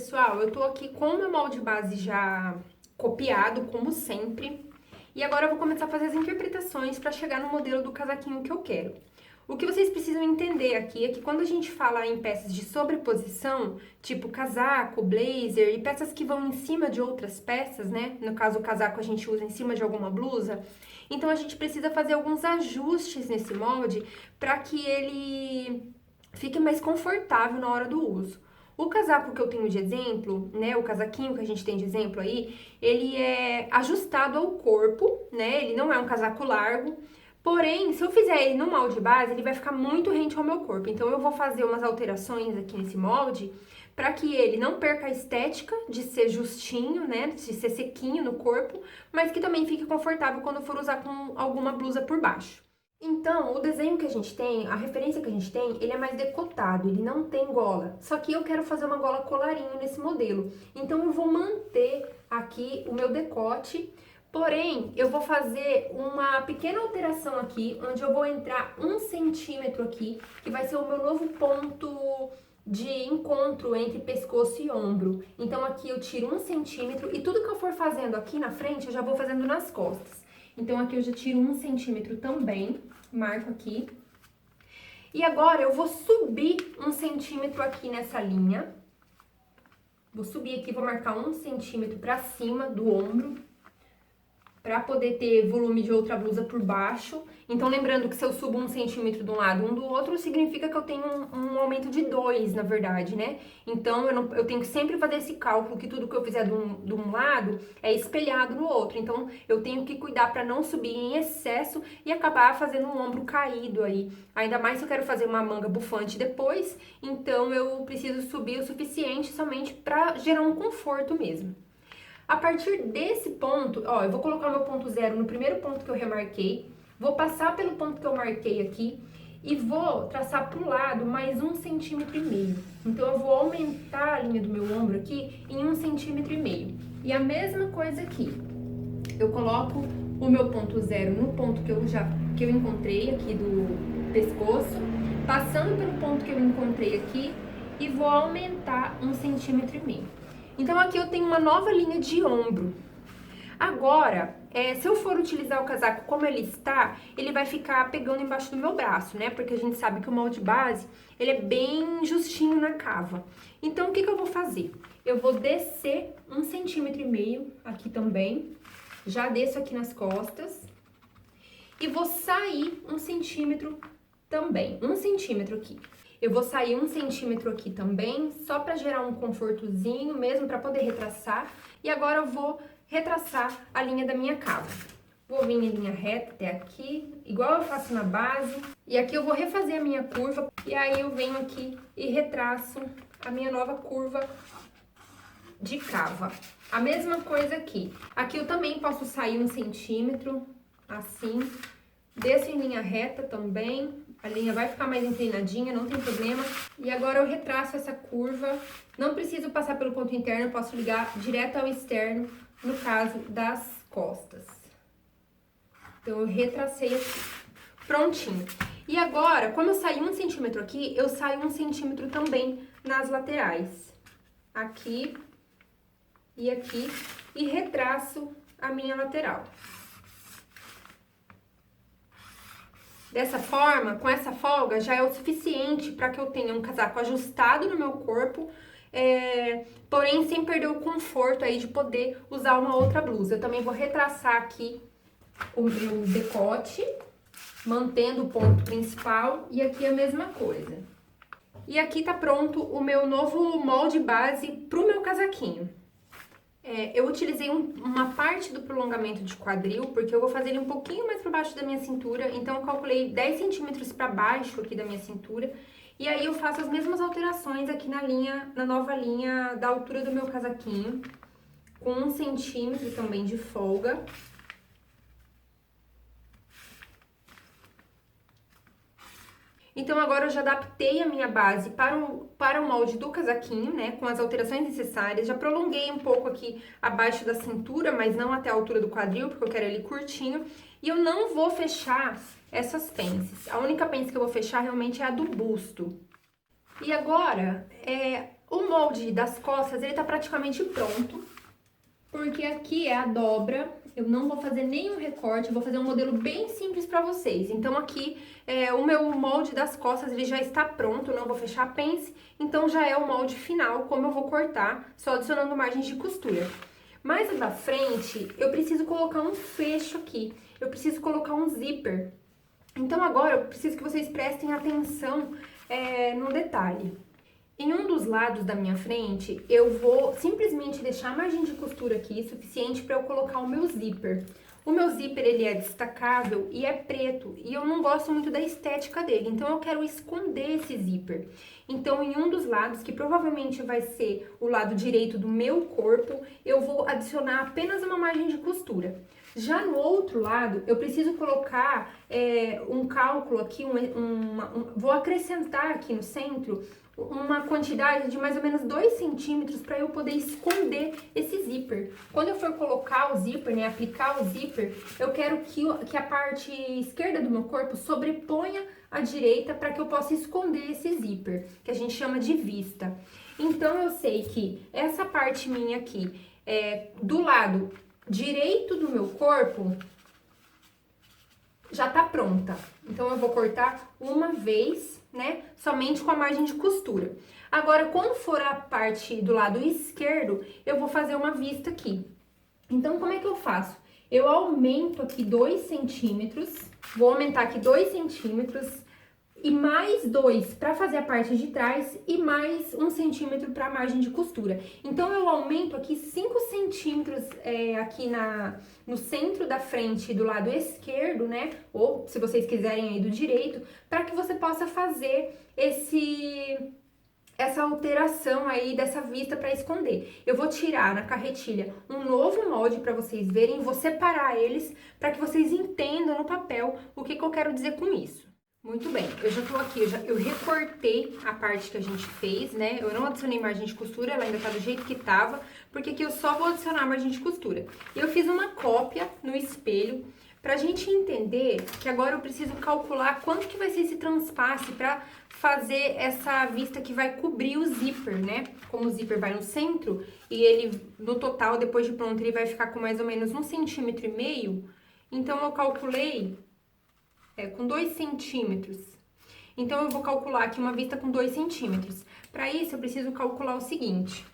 pessoal, eu tô aqui com o meu molde base já copiado, como sempre, e agora eu vou começar a fazer as interpretações para chegar no modelo do casaquinho que eu quero. O que vocês precisam entender aqui é que quando a gente fala em peças de sobreposição, tipo casaco, blazer e peças que vão em cima de outras peças, né? No caso, o casaco a gente usa em cima de alguma blusa, então a gente precisa fazer alguns ajustes nesse molde para que ele fique mais confortável na hora do uso. O casaco que eu tenho de exemplo, né, o casaquinho que a gente tem de exemplo aí, ele é ajustado ao corpo, né, ele não é um casaco largo, porém, se eu fizer ele no molde base, ele vai ficar muito rente ao meu corpo, então eu vou fazer umas alterações aqui nesse molde, para que ele não perca a estética de ser justinho, né, de ser sequinho no corpo, mas que também fique confortável quando eu for usar com alguma blusa por baixo. Então, o desenho que a gente tem, a referência que a gente tem, ele é mais decotado, ele não tem gola. Só que eu quero fazer uma gola colarinho nesse modelo. Então, eu vou manter aqui o meu decote, porém, eu vou fazer uma pequena alteração aqui, onde eu vou entrar 1 centímetro aqui, que vai ser o meu novo ponto de encontro entre pescoço e ombro. Então, aqui eu tiro 1 centímetro e tudo que eu for fazendo aqui na frente, eu já vou fazendo nas costas. Então, aqui eu já tiro 1 centímetro também, marco aqui. E agora, eu vou subir 1 centímetro aqui nessa linha. Vou subir aqui, vou marcar 1 centímetro pra cima do ombro, pra poder ter volume de outra blusa por baixo. Então, lembrando que se eu subo 1 centímetro de um lado, um do outro, significa que eu tenho um aumento de 2, na verdade, né? Então, eu tenho que sempre fazer esse cálculo, que tudo que eu fizer de um lado é espelhado no outro. Então, eu tenho que cuidar para não subir em excesso e acabar fazendo um ombro caído aí. Ainda mais se eu quero fazer uma manga bufante depois, então eu preciso subir o suficiente somente para gerar um conforto mesmo. A partir desse ponto, ó, eu vou colocar o meu ponto zero no primeiro ponto que eu remarquei, vou passar pelo ponto que eu marquei aqui e vou traçar pro lado mais 1,5 cm. Então, eu vou aumentar a linha do meu ombro aqui em 1,5 cm. E a mesma coisa aqui. Eu coloco o meu ponto zero no ponto que eu encontrei aqui do pescoço, passando pelo ponto que eu encontrei aqui e vou aumentar 1,5 cm. Então, aqui eu tenho uma nova linha de ombro. Agora, se eu for utilizar o casaco como ele está, ele vai ficar pegando embaixo do meu braço, né? Porque a gente sabe que o molde base, ele é bem justinho na cava. Então, o que eu vou fazer? Eu vou descer 1,5 cm aqui também. Já desço aqui nas costas. E vou sair 1 centímetro também. 1 centímetro aqui. Eu vou sair 1 centímetro aqui também, só para gerar um confortozinho mesmo, para poder retraçar. E agora eu vou retraçar a linha da minha cava. Vou vir em linha reta até aqui, igual eu faço na base. E aqui eu vou refazer a minha curva. E aí eu venho aqui e retraço a minha nova curva de cava. A mesma coisa aqui. Aqui eu também posso sair 1 centímetro, assim. Desço em linha reta também. A linha vai ficar mais inclinadinha, não tem problema. E agora eu retraço essa curva. Não preciso passar pelo ponto interno, eu posso ligar direto ao externo, no caso das costas. Então, eu retracei aqui. Prontinho. E agora, como eu saí 1 centímetro aqui, eu saio 1 centímetro também nas laterais. Aqui e aqui. E retraço a minha lateral. Dessa forma, com essa folga, já é o suficiente para que eu tenha um casaco ajustado no meu corpo, porém sem perder o conforto aí de poder usar uma outra blusa. Eu também vou retraçar aqui o meu decote, mantendo o ponto principal, e aqui a mesma coisa. E aqui tá pronto o meu novo molde base pro meu casaquinho. Eu utilizei uma parte do prolongamento de quadril, porque eu vou fazer ele um pouquinho mais para baixo da minha cintura, então eu calculei 10 centímetros para baixo aqui da minha cintura, e aí eu faço as mesmas alterações aqui na nova linha da altura do meu casaquinho, com 1 centímetro também de folga. Então, agora eu já adaptei a minha base para o molde do casaquinho, né? Com as alterações necessárias. Já prolonguei um pouco aqui abaixo da cintura, mas não até a altura do quadril, porque eu quero ele curtinho. E eu não vou fechar essas pences. A única pence que eu vou fechar realmente é a do busto. E agora, O molde das costas, ele tá praticamente pronto, porque aqui é a dobra, eu não vou fazer nenhum recorte, eu vou fazer um modelo bem simples pra vocês. Então aqui, o meu molde das costas, ele já está pronto, eu não vou fechar pence, então já é o molde final, como eu vou cortar, só adicionando margens de costura. Mais da frente, eu preciso colocar um fecho aqui, eu preciso colocar um zíper. Então agora eu preciso que vocês prestem atenção no detalhe. Em um dos lados da minha frente, eu vou simplesmente deixar a margem de costura aqui, suficiente para eu colocar o meu zíper. O meu zíper, ele é destacável e é preto, e eu não gosto muito da estética dele, então eu quero esconder esse zíper. Então, em um dos lados, que provavelmente vai ser o lado direito do meu corpo, eu vou adicionar apenas uma margem de costura. Já no outro lado, eu preciso colocar um cálculo aqui, vou acrescentar aqui no centro uma quantidade de mais ou menos 2 centímetros para eu poder esconder esse zíper. Quando eu for colocar o zíper, né, aplicar o zíper, eu quero que a parte esquerda do meu corpo sobreponha a direita para que eu possa esconder esse zíper, que a gente chama de vista. Então, eu sei que essa parte minha aqui, do lado direito do meu corpo, já tá pronta. Então, eu vou cortar uma vez, né, somente com a margem de costura. Agora, quando for a parte do lado esquerdo, eu vou fazer uma vista aqui. Então, como é que eu faço? Eu aumento aqui 2 centímetros, vou aumentar aqui 2 centímetros e mais 2 para fazer a parte de trás e mais 1 centímetro para a margem de costura. Então, eu aumento aqui 5 centímetros aqui no centro da frente do lado esquerdo, né? Ou, se vocês quiserem aí do direito, para que você possa fazer essa alteração aí dessa vista para esconder. Eu vou tirar na carretilha um novo molde para vocês verem, vou separar eles para que vocês entendam no papel o que eu quero dizer com isso. Muito bem, eu já tô aqui, eu recortei a parte que a gente fez, né? Eu não adicionei margem de costura, ela ainda tá do jeito que tava, porque aqui eu só vou adicionar margem de costura. E eu fiz uma cópia no espelho, pra gente entender que agora eu preciso calcular quanto que vai ser esse transpasse pra fazer essa vista que vai cobrir o zíper, né? Como o zíper vai no centro e ele, no total, depois de pronto, ele vai ficar com mais ou menos 1,5 cm. Então, eu calculei com 2 centímetros. Então, eu vou calcular aqui uma vista com 2 centímetros. Para isso, eu preciso calcular o seguinte.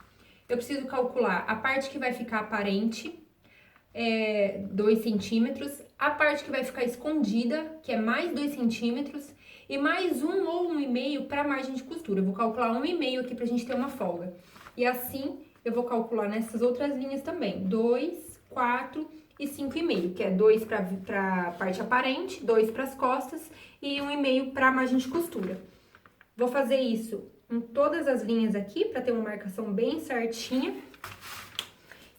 Eu preciso calcular a parte que vai ficar aparente, 2 centímetros. A parte que vai ficar escondida, que é mais 2 centímetros. E mais 1 ou 1,5 para a margem de costura. Eu vou calcular 1,5 aqui pra gente ter uma folga. E assim, eu vou calcular nessas outras linhas também. 2, 4 e 5,5, que é 2 para a parte aparente, 2 para as costas e 1,5 para a margem de costura. Vou fazer isso em todas as linhas aqui, para ter uma marcação bem certinha.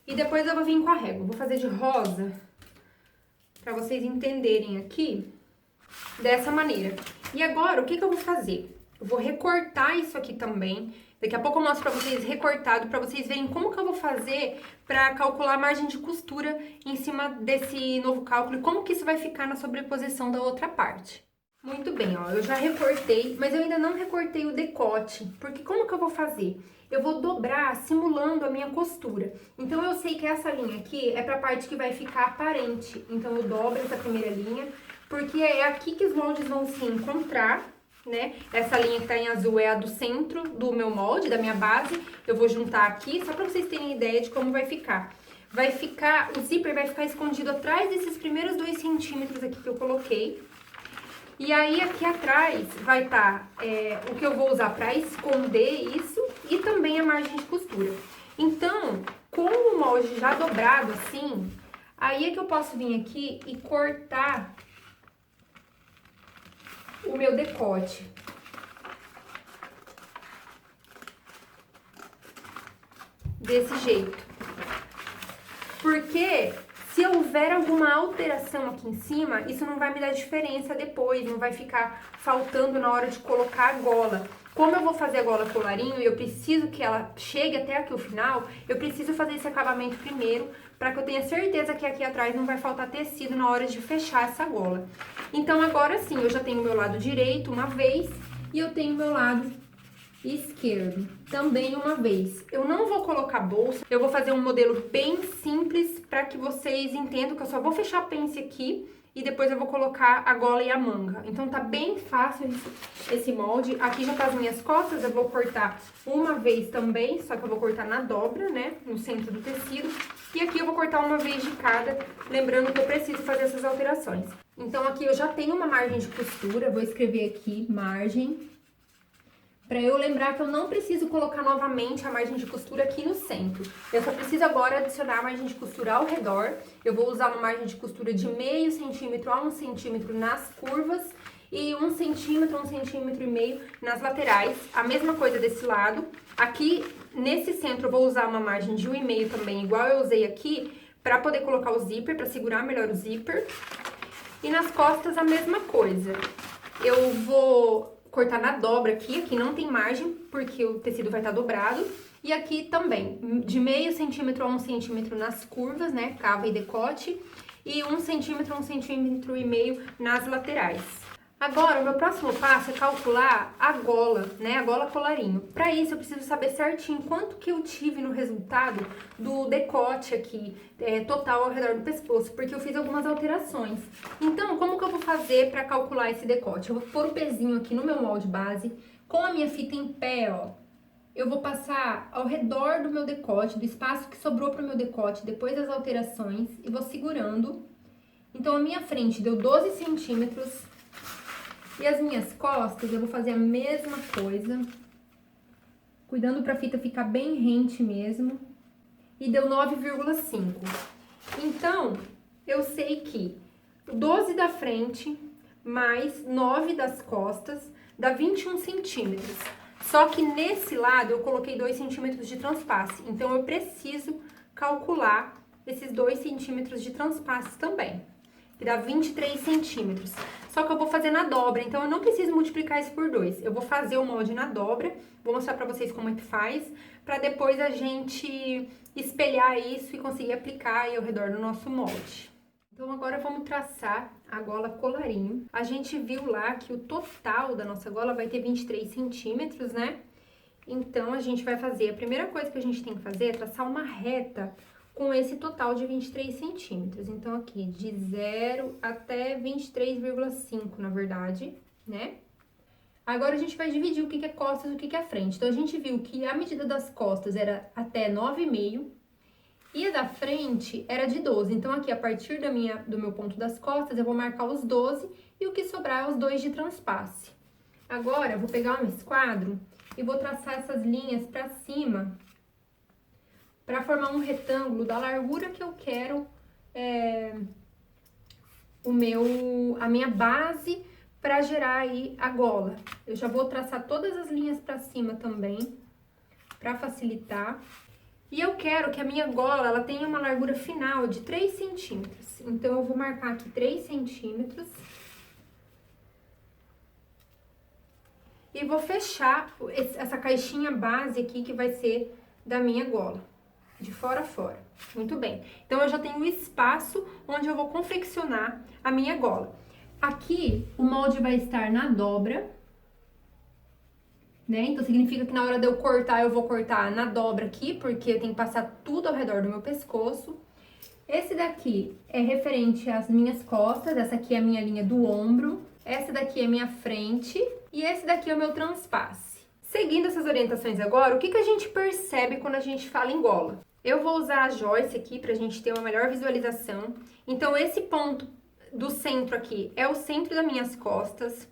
E depois eu vou vir com a régua. Vou fazer de rosa, para vocês entenderem aqui, dessa maneira. E agora, o que eu vou fazer? Eu vou recortar isso aqui também. Daqui a pouco eu mostro pra vocês recortado, pra vocês verem como que eu vou fazer pra calcular a margem de costura em cima desse novo cálculo e como que isso vai ficar na sobreposição da outra parte. Muito bem, ó, eu já recortei, mas eu ainda não recortei o decote, porque como que eu vou fazer? Eu vou dobrar simulando a minha costura. Então, eu sei que essa linha aqui é pra parte que vai ficar aparente. Então, eu dobro essa primeira linha, porque é aqui que os moldes vão se encontrar, né? Essa linha que tá em azul é a do centro do meu molde, da minha base. Eu vou juntar aqui, só pra vocês terem ideia de como vai ficar. O zíper vai ficar escondido atrás desses primeiros 2 centímetros aqui que eu coloquei. E aí, aqui atrás vai estar o que eu vou usar pra esconder isso e também a margem de costura. Então, com o molde já dobrado assim, aí é que eu posso vir aqui e cortar o meu decote. Desse jeito. Porque se houver alguma alteração aqui em cima, isso não vai me dar diferença depois, não vai ficar faltando na hora de colocar a gola. Como eu vou fazer a gola colarinho e eu preciso que ela chegue até aqui o final, eu preciso fazer esse acabamento primeiro, para que eu tenha certeza que aqui atrás não vai faltar tecido na hora de fechar essa gola. Então, agora sim, eu já tenho o meu lado direito uma vez e eu tenho o meu lado esquerdo, também uma vez. Eu não vou colocar bolsa, eu vou fazer um modelo bem simples para que vocês entendam que eu só vou fechar a pence aqui e depois eu vou colocar a gola e a manga. Então tá bem fácil esse molde. Aqui já tá as minhas costas, eu vou cortar uma vez também, só que eu vou cortar na dobra, né, no centro do tecido. E aqui eu vou cortar uma vez de cada, lembrando que eu preciso fazer essas alterações. Então aqui eu já tenho uma margem de costura, vou escrever aqui, margem, para eu lembrar que eu não preciso colocar novamente a margem de costura aqui no centro. Eu só preciso agora adicionar a margem de costura ao redor. Eu vou usar uma margem de costura de meio centímetro a 1 centímetro nas curvas e 1 centímetro, 1 centímetro e meio nas laterais. A mesma coisa desse lado. Aqui, nesse centro, eu vou usar uma margem de 1,5 também, igual eu usei aqui, para poder colocar o zíper, para segurar melhor o zíper. E nas costas, a mesma coisa. Eu vou cortar na dobra aqui não tem margem, porque o tecido vai estar dobrado. E aqui também, de meio centímetro a 1 centímetro nas curvas, né, cava e decote, e 1 centímetro a 1 centímetro e meio nas laterais. Agora, o meu próximo passo é calcular a gola, né, a gola colarinho. Para isso, eu preciso saber certinho quanto que eu tive no resultado do decote aqui, total ao redor do pescoço, porque eu fiz algumas alterações. Então, como que eu vou fazer para calcular esse decote? Eu vou pôr o pezinho aqui no meu molde base, com a minha fita em pé, ó. Eu vou passar ao redor do meu decote, do espaço que sobrou para o meu decote depois das alterações, e vou segurando. Então, a minha frente deu 12 centímetros. E as minhas costas, eu vou fazer a mesma coisa, cuidando pra fita ficar bem rente mesmo, e deu 9,5. Então, eu sei que 12 da frente mais 9 das costas dá 21 centímetros. Só que nesse lado eu coloquei 2 centímetros de transpasse, então eu preciso calcular esses 2 centímetros de transpasse também, que dá 23 centímetros. Só que eu vou fazer na dobra, então eu não preciso multiplicar isso por 2. Eu vou fazer o molde na dobra, vou mostrar pra vocês como é que faz, pra depois a gente espelhar isso e conseguir aplicar aí ao redor do nosso molde. Então agora vamos traçar a gola colarinho. A gente viu lá que o total da nossa gola vai ter 23 centímetros, né? Então a gente vai fazer, a primeira coisa que a gente tem que fazer é traçar uma reta com esse total de 23 centímetros. Então, aqui, de 0 até 23,5, na verdade, né? Agora, a gente vai dividir o que é costas e o que é frente. Então, a gente viu que a medida das costas era até 9,5 e a da frente era de 12. Então, aqui, a partir do meu ponto das costas, eu vou marcar os 12 e o que sobrar é os 2 de transpasse. Agora, eu vou pegar um esquadro e vou traçar essas linhas pra cima, para formar um retângulo da largura que eu quero, a minha base para gerar aí a gola. Eu já vou traçar todas as linhas para cima também, para facilitar. E eu quero que a minha gola, ela tenha uma largura final de 3 centímetros. Então, eu vou marcar aqui 3 centímetros. E vou fechar essa caixinha base aqui que vai ser da minha gola, de fora a fora. Muito bem. Então, eu já tenho o espaço onde eu vou confeccionar a minha gola. Aqui, o molde vai estar na dobra, né? Então, significa que na hora de eu cortar, eu vou cortar na dobra aqui, porque eu tenho que passar tudo ao redor do meu pescoço. Esse daqui é referente às minhas costas, essa aqui é a minha linha do ombro, essa daqui é a minha frente e esse daqui é o meu transpasse. Seguindo essas orientações agora, o que a gente percebe quando a gente fala em gola? Eu vou usar a joice aqui pra gente ter uma melhor visualização. Então, esse ponto do centro aqui é o centro das minhas costas.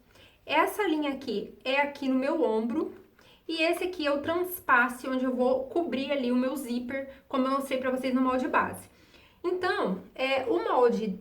Essa linha aqui é aqui no meu ombro. E esse aqui é o transpasse, onde eu vou cobrir ali o meu zíper, como eu mostrei pra vocês no molde base. Então, o molde,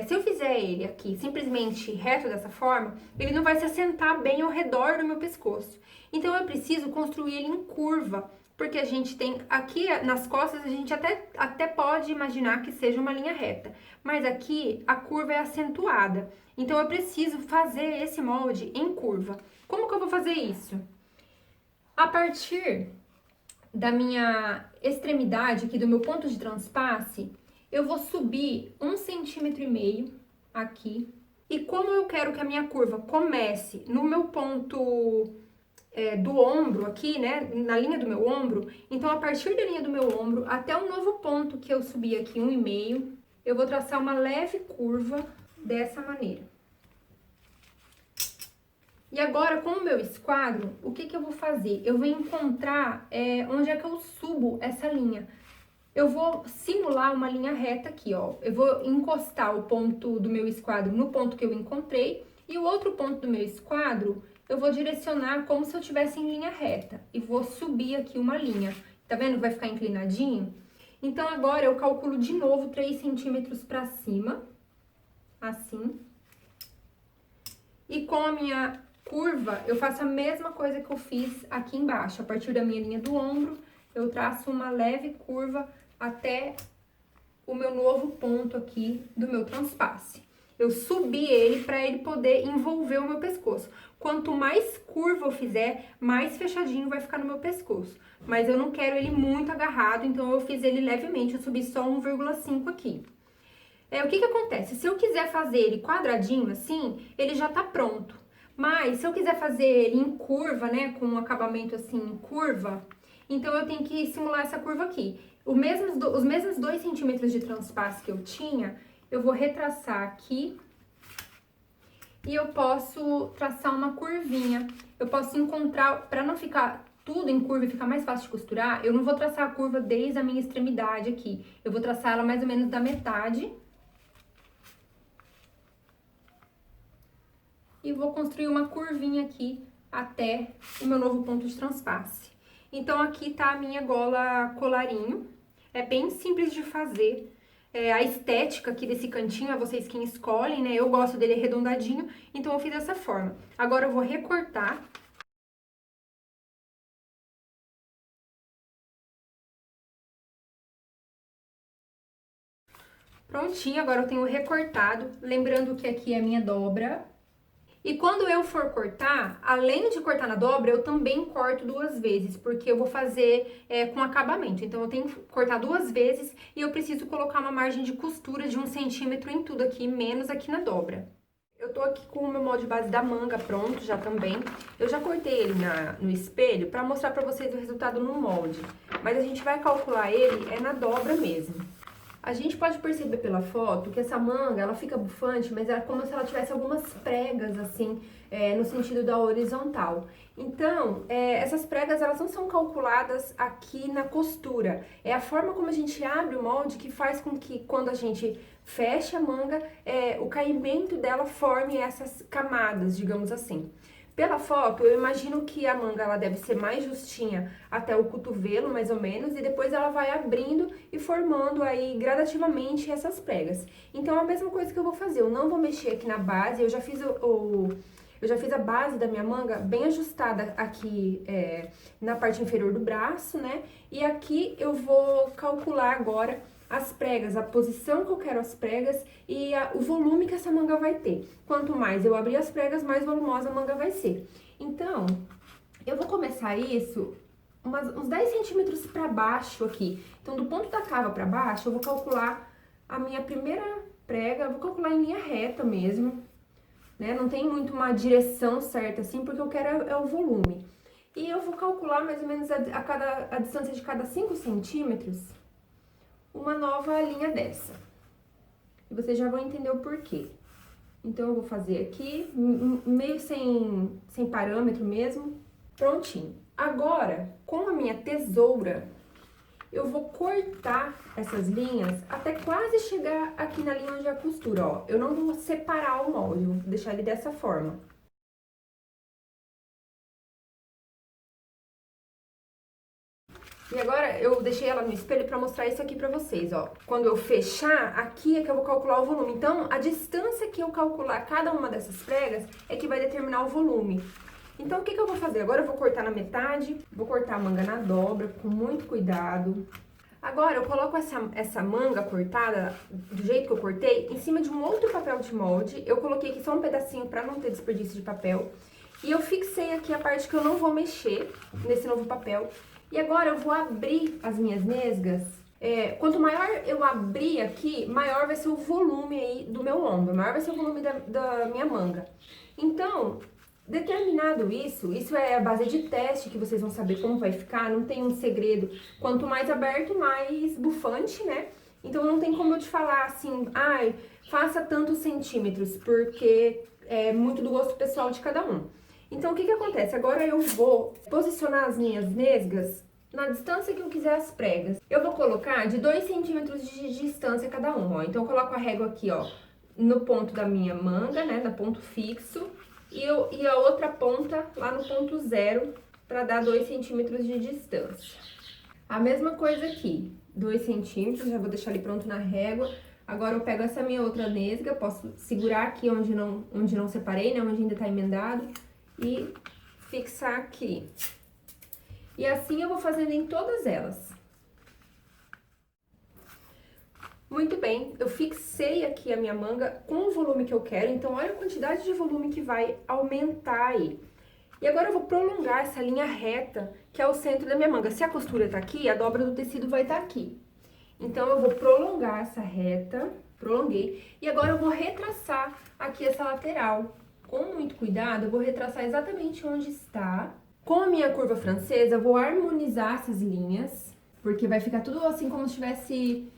se eu fizer ele aqui simplesmente reto dessa forma, ele não vai se assentar bem ao redor do meu pescoço. Então, eu preciso construir ele em curva, porque a gente tem, aqui nas costas, a gente até pode imaginar que seja uma linha reta, mas aqui a curva é acentuada. Então, eu preciso fazer esse molde em curva. Como que eu vou fazer isso? A partir da minha extremidade aqui, do meu ponto de transpasse, eu vou subir 1,5 centímetro aqui. E como eu quero que a minha curva comece no meu ponto do ombro aqui, né, na linha do meu ombro. Então, a partir da linha do meu ombro até o novo ponto que eu subi aqui, 1,5, eu vou traçar uma leve curva dessa maneira. E agora, com o meu esquadro, o que eu vou fazer? Eu vou encontrar onde é que eu subo essa linha. Eu vou simular uma linha reta aqui, ó. Eu vou encostar o ponto do meu esquadro no ponto que eu encontrei. E o outro ponto do meu esquadro, eu vou direcionar como se eu estivesse em linha reta. E vou subir aqui uma linha. Tá vendo? Vai ficar inclinadinho? Então, agora eu calculo de novo 3 centímetros pra cima. Assim. E com a minha curva, eu faço a mesma coisa que eu fiz aqui embaixo. A partir da minha linha do ombro, eu traço uma leve curva até o meu novo ponto aqui do meu transpasse. Eu subi ele para ele poder envolver o meu pescoço. Quanto mais curva eu fizer, mais fechadinho vai ficar no meu pescoço. Mas eu não quero ele muito agarrado, então eu fiz ele levemente, eu subi só 1,5 aqui. O que acontece? Se eu quiser fazer ele quadradinho assim, ele já tá pronto. Mas se eu quiser fazer ele em curva, né, com um acabamento assim em curva, então eu tenho que simular essa curva aqui. Os mesmos 2 centímetros de transpasse que eu tinha, eu vou retraçar aqui e eu posso traçar uma curvinha. Eu posso encontrar, para não ficar tudo em curva e ficar mais fácil de costurar, eu não vou traçar a curva desde a minha extremidade aqui. Eu vou traçar ela mais ou menos da metade. E vou construir uma curvinha aqui até o meu novo ponto de transpasse. Então, aqui tá a minha gola colarinho. É bem simples de fazer. A estética aqui desse cantinho é vocês quem escolhem, né? Eu gosto dele arredondadinho, então eu fiz dessa forma. Agora eu vou recortar. Prontinho, agora eu tenho recortado. Lembrando que aqui é a minha dobra. E quando eu for cortar, além de cortar na dobra, eu também corto 2 vezes, porque eu vou fazer com acabamento. Então, eu tenho que cortar 2 vezes e eu preciso colocar uma margem de costura de 1 centímetro em tudo aqui, menos aqui na dobra. Eu tô aqui com o meu molde base da manga pronto já também. Eu já cortei ele no espelho pra mostrar pra vocês o resultado no molde. Mas a gente vai calcular ele na dobra mesmo. A gente pode perceber pela foto que essa manga, ela fica bufante, mas é como se ela tivesse algumas pregas, assim, no sentido da horizontal. Então, essas pregas, elas não são calculadas aqui na costura. É a forma como a gente abre o molde que faz com que, quando a gente fecha a manga, o caimento dela forme essas camadas, digamos assim. Pela foto, eu imagino que a manga ela deve ser mais justinha até o cotovelo, mais ou menos, e depois ela vai abrindo e formando aí gradativamente essas pregas. Então, é a mesma coisa que eu vou fazer, eu não vou mexer aqui na base, eu já fiz a base da minha manga bem ajustada aqui na parte inferior do braço, né? E aqui eu vou calcular agora as pregas, a posição que eu quero as pregas e o volume que essa manga vai ter. Quanto mais eu abrir as pregas, mais volumosa a manga vai ser. Então, eu vou começar isso uns 10 centímetros para baixo aqui. Então, do ponto da cava para baixo, eu vou calcular a minha primeira prega, eu vou calcular em linha reta mesmo, né? Não tem muito uma direção certa assim, porque eu quero o volume. E eu vou calcular mais ou menos a distância de cada 5 centímetros, uma nova linha dessa. E vocês já vão entender o porquê. Então, eu vou fazer aqui, meio sem parâmetro mesmo. Prontinho. Agora, com a minha tesoura, eu vou cortar essas linhas até quase chegar aqui na linha onde é a costura, ó. Eu não vou separar o molde, vou deixar ele dessa forma. E agora, eu deixei ela no espelho pra mostrar isso aqui pra vocês, ó. Quando eu fechar, aqui é que eu vou calcular o volume. Então, a distância que eu calcular cada uma dessas pregas é que vai determinar o volume. Então, o que eu vou fazer? Agora eu vou cortar na metade, vou cortar a manga na dobra, com muito cuidado. Agora, eu coloco essa manga cortada, do jeito que eu cortei, em cima de um outro papel de molde. Eu coloquei aqui só um pedacinho pra não ter desperdício de papel. E eu fixei aqui a parte que eu não vou mexer nesse novo papel. E agora eu vou abrir as minhas nesgas. Quanto maior eu abrir aqui, maior vai ser o volume aí do meu ombro, maior vai ser o volume da minha manga. Então, Determinado isso é a base de teste que vocês vão saber como vai ficar, não tem um segredo. Quanto mais aberto, mais bufante, né? Então não tem como eu te falar assim, ai, faça tantos centímetros, porque é muito do gosto pessoal de cada um. Então o que que acontece? Agora eu vou posicionar as minhas nesgas na distância que eu quiser as pregas. Eu vou colocar de 2 centímetros de distância cada um, ó. Então eu coloco a régua aqui, ó, no ponto da minha manga, né, no ponto fixo. E a outra ponta lá no ponto zero, para dar 2 centímetros de distância. A mesma coisa aqui, 2 centímetros, já vou deixar ele pronto na régua. Agora eu pego essa minha outra nesga, posso segurar aqui onde não separei, né, onde ainda tá emendado, e fixar aqui. E assim eu vou fazendo em todas elas. Muito bem, eu fixei aqui a minha manga com o volume que eu quero, então olha a quantidade de volume que vai aumentar aí. E agora eu vou prolongar essa linha reta, que é o centro da minha manga. Se a costura tá aqui, a dobra do tecido vai estar aqui. Então eu vou prolongar essa reta, prolonguei, e agora eu vou retraçar aqui essa lateral. Com muito cuidado, eu vou retraçar exatamente onde está. Com a minha curva francesa, eu vou harmonizar essas linhas, porque vai ficar tudo assim como se tivesse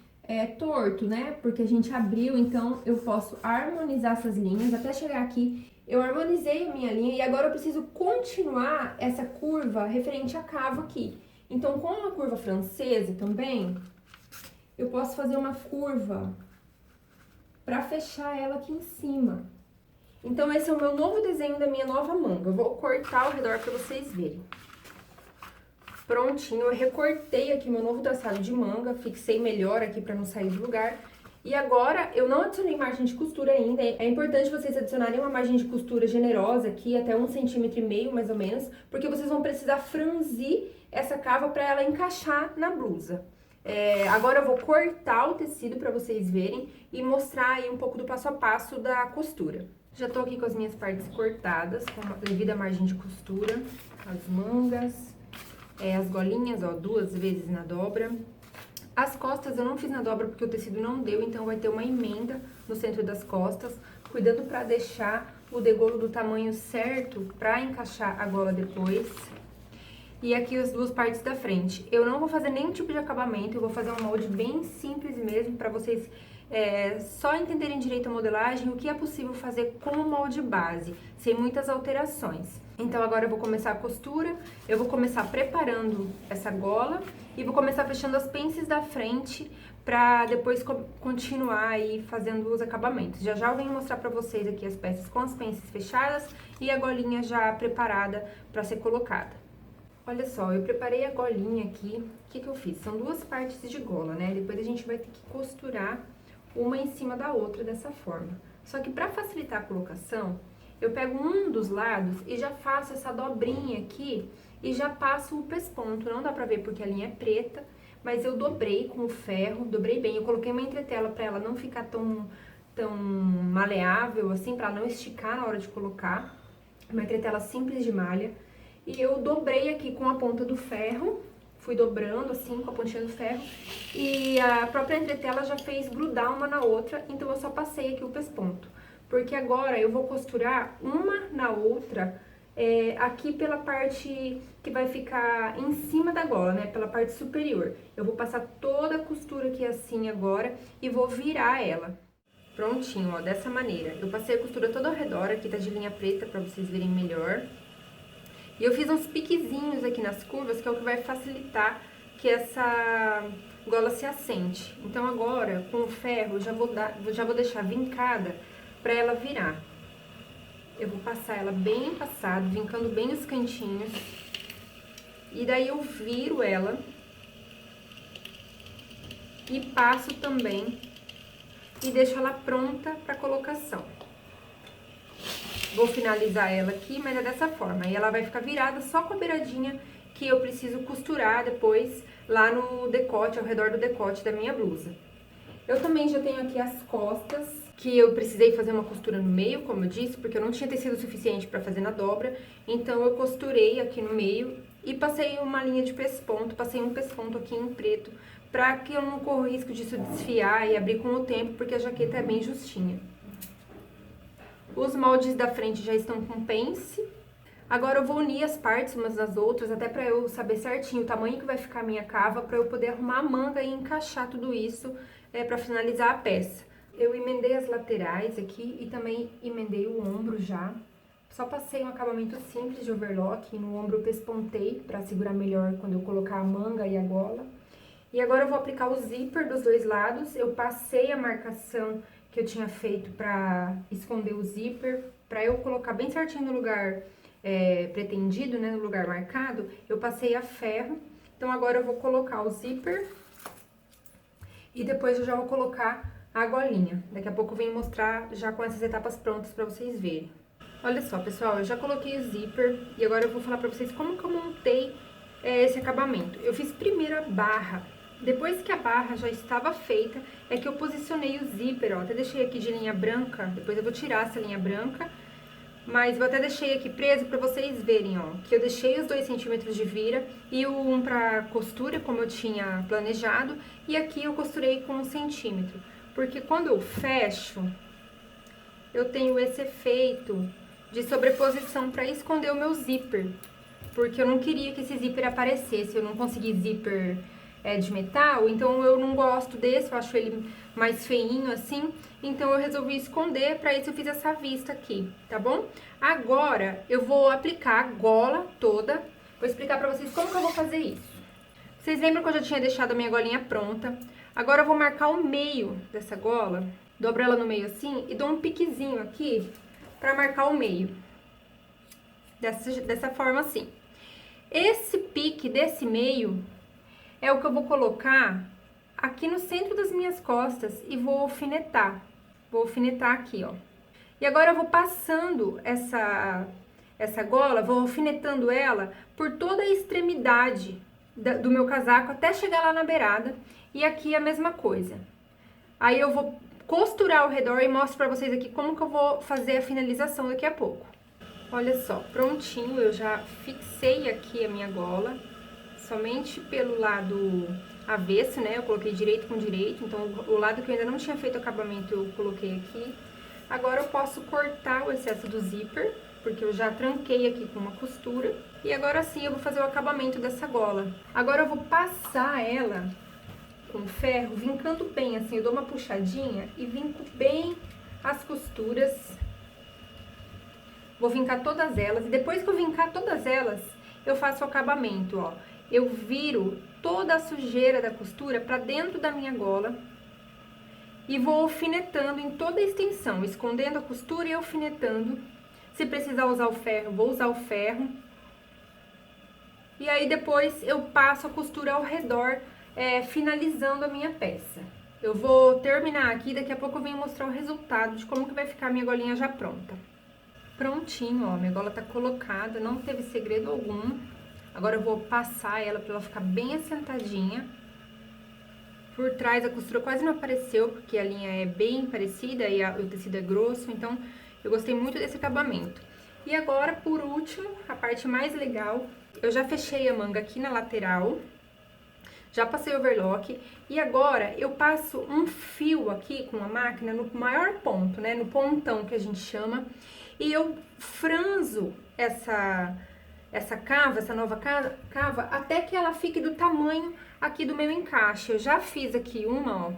torto, né? Porque a gente abriu, então eu posso harmonizar essas linhas até chegar aqui. Eu harmonizei a minha linha e agora eu preciso continuar essa curva referente à cava aqui. Então, com a curva francesa também, eu posso fazer uma curva para fechar ela aqui em cima. Então, esse é o meu novo desenho da minha nova manga. Eu vou cortar ao redor para vocês verem. Prontinho, eu recortei aqui meu novo traçado de manga, fixei melhor aqui para não sair do lugar. E agora, eu não adicionei margem de costura ainda, é importante vocês adicionarem uma margem de costura generosa aqui, até 1,5 cm mais ou menos, porque vocês vão precisar franzir essa cava para ela encaixar na blusa. Agora eu vou cortar o tecido para vocês verem e mostrar aí um pouco do passo a passo da costura. Já tô aqui com as minhas partes cortadas, com a devida margem de costura, as mangas... as golinhas, ó, 2 vezes na dobra. As costas eu não fiz na dobra porque o tecido não deu, então vai ter uma emenda no centro das costas, cuidando pra deixar o degolo do tamanho certo pra encaixar a gola depois. E aqui as duas partes da frente. Eu não vou fazer nenhum tipo de acabamento, eu vou fazer um molde bem simples mesmo, pra vocês só entenderem direito a modelagem, o que é possível fazer com o molde base, sem muitas alterações. Então agora eu vou começar a costura, eu vou começar preparando essa gola e vou começar fechando as pences da frente pra depois continuar aí fazendo os acabamentos. Já já eu venho mostrar pra vocês aqui as peças com as pences fechadas e a golinha já preparada pra ser colocada. Olha só, eu preparei a golinha aqui, o que que eu fiz? São 2 partes de gola, né? Depois a gente vai ter que costurar uma em cima da outra dessa forma. Só que pra facilitar a colocação, eu pego um dos lados e já faço essa dobrinha aqui e já passo o pesponto. Não dá pra ver porque a linha é preta, mas eu dobrei com o ferro, dobrei bem. Eu coloquei uma entretela pra ela não ficar tão maleável assim, pra ela não esticar na hora de colocar. Uma entretela simples de malha. E eu dobrei aqui com a ponta do ferro, fui dobrando assim com a pontinha do ferro. E a própria entretela já fez grudar uma na outra, então eu só passei aqui o pesponto. Porque agora eu vou costurar uma na outra, aqui pela parte que vai ficar em cima da gola, né? Pela parte superior. Eu vou passar toda a costura aqui assim agora e vou virar ela. Prontinho, ó, dessa maneira. Eu passei a costura toda ao redor, aqui tá de linha preta pra vocês verem melhor. E eu fiz uns piquezinhos aqui nas curvas, que é o que vai facilitar que essa gola se assente. Então agora, com o ferro, já vou deixar vincada pra ela virar. Eu vou passar ela bem passada, vincando bem os cantinhos. E daí eu viro ela. E passo também. E deixo ela pronta pra colocação. Vou finalizar ela aqui, mas é dessa forma. E ela vai ficar virada só com a beiradinha que eu preciso costurar depois lá no decote, ao redor do decote da minha blusa. Eu também já tenho aqui as costas, que eu precisei fazer uma costura no meio, como eu disse, porque eu não tinha tecido suficiente pra fazer na dobra. Então eu costurei aqui no meio e passei uma linha de pesponto, passei um pesponto aqui em preto, pra que eu não corra o risco disso desfiar e abrir com o tempo, porque a jaqueta é bem justinha. Os moldes da frente já estão com pence, Agora eu vou unir as partes umas nas outras, até pra eu saber certinho o tamanho que vai ficar a minha cava, pra eu poder arrumar a manga e encaixar tudo isso pra finalizar a peça. Eu emendei as laterais aqui e também emendei o ombro já. Só passei um acabamento simples de overlock, no ombro eu pespontei pra segurar melhor quando eu colocar a manga e a gola. E agora eu vou aplicar o zíper dos dois lados. Eu passei a marcação que eu tinha feito pra esconder o zíper, pra eu colocar bem certinho no lugar pretendido, né, no lugar marcado. Eu passei a ferro. Então agora eu vou colocar o zíper e depois eu já vou colocar a golinha. Daqui a pouco eu venho mostrar já com essas etapas prontas pra vocês verem. Olha só, pessoal, eu já coloquei o zíper e agora eu vou falar pra vocês como que eu montei esse acabamento. Eu fiz primeiro a barra, depois que a barra já estava feita, é que eu posicionei o zíper, ó. Até deixei aqui de linha branca, depois eu vou tirar essa linha branca, mas eu até deixei aqui preso pra vocês verem, ó, que eu deixei os 2 centímetros de vira e o 1 pra costura, como eu tinha planejado, e aqui eu costurei com 1 centímetro, porque quando eu fecho, eu tenho esse efeito de sobreposição para esconder o meu zíper, porque eu não queria que esse zíper aparecesse. Eu não consegui zíper de metal, então eu não gosto desse, eu acho ele mais feinho assim, então eu resolvi esconder. Para isso eu fiz essa vista aqui, tá bom? Agora eu vou aplicar a gola toda, vou explicar para vocês como que eu vou fazer isso. Vocês lembram que eu já tinha deixado a minha golinha pronta? Agora eu vou marcar o meio dessa gola, dobro ela no meio assim e dou um piquezinho aqui pra marcar o meio. Dessa forma assim. Esse pique desse meio é o que eu vou colocar aqui no centro das minhas costas e vou alfinetar. Vou alfinetar aqui, ó. E agora eu vou passando essa gola, vou alfinetando ela por toda a extremidade do meu casaco até chegar lá na beirada. E aqui a mesma coisa. Aí eu vou costurar ao redor e mostro pra vocês aqui como que eu vou fazer a finalização daqui a pouco. Olha só, prontinho, eu já fixei aqui a minha gola, somente pelo lado avesso, né? Eu coloquei direito com direito, então o lado que eu ainda não tinha feito o acabamento eu coloquei aqui. Agora eu posso cortar o excesso do zíper, porque eu já tranquei aqui com uma costura. E agora sim eu vou fazer o acabamento dessa gola. Agora eu vou passar ela com ferro, vincando bem, assim, eu dou uma puxadinha e vinco bem as costuras. Vou vincar todas elas, e depois que eu vincar todas elas, eu faço o acabamento, ó. Eu viro toda a sujeira da costura pra dentro da minha gola e vou alfinetando em toda a extensão, escondendo a costura e alfinetando. Se precisar usar o ferro, vou usar o ferro. E aí depois eu passo a costura ao redor, finalizando a minha peça. Eu vou terminar aqui, daqui a pouco eu venho mostrar o resultado de como que vai ficar a minha golinha já pronta. Prontinho, ó, minha gola tá colocada, não teve segredo algum. Agora eu vou passar ela pra ela ficar bem assentadinha. Por trás a costura quase não apareceu, porque a linha é bem parecida e o tecido é grosso, então eu gostei muito desse acabamento. E agora, por último, a parte mais legal, eu já fechei a manga aqui na lateral, já passei o overlock, e agora eu passo um fio aqui com a máquina no maior ponto, né, no pontão que a gente chama, e eu franzo essa cava, essa nova cava, até que ela fique do tamanho aqui do meu encaixe. Eu já fiz aqui uma, ó,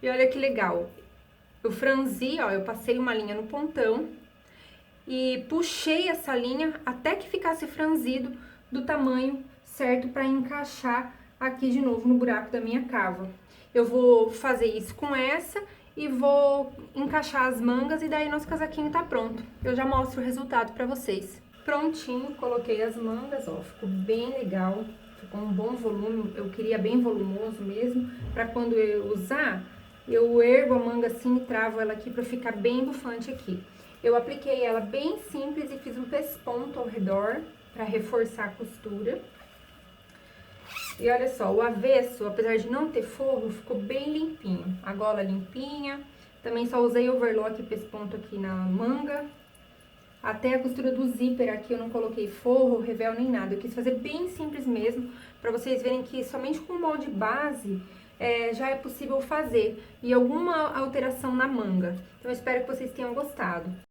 e olha que legal. Eu franzi, ó, eu passei uma linha no pontão e puxei essa linha até que ficasse franzido do tamanho certo para encaixar aqui de novo no buraco da minha cava. Eu vou fazer isso com essa e vou encaixar as mangas e daí nosso casaquinho tá pronto. Eu já mostro o resultado pra vocês. Prontinho, coloquei as mangas, ó, ficou bem legal, ficou um bom volume, eu queria bem volumoso mesmo, pra quando eu usar, eu ergo a manga assim e travo ela aqui pra ficar bem bufante aqui. Eu apliquei ela bem simples e fiz um pesponto ao redor pra reforçar a costura. E olha só, o avesso, apesar de não ter forro, ficou bem limpinho. A gola limpinha, também só usei overlock e pesponto aqui na manga. Até a costura do zíper aqui eu não coloquei forro, revel nem nada. Eu quis fazer bem simples mesmo, pra vocês verem que somente com molde base já é possível fazer. E alguma alteração na manga. Então eu espero que vocês tenham gostado.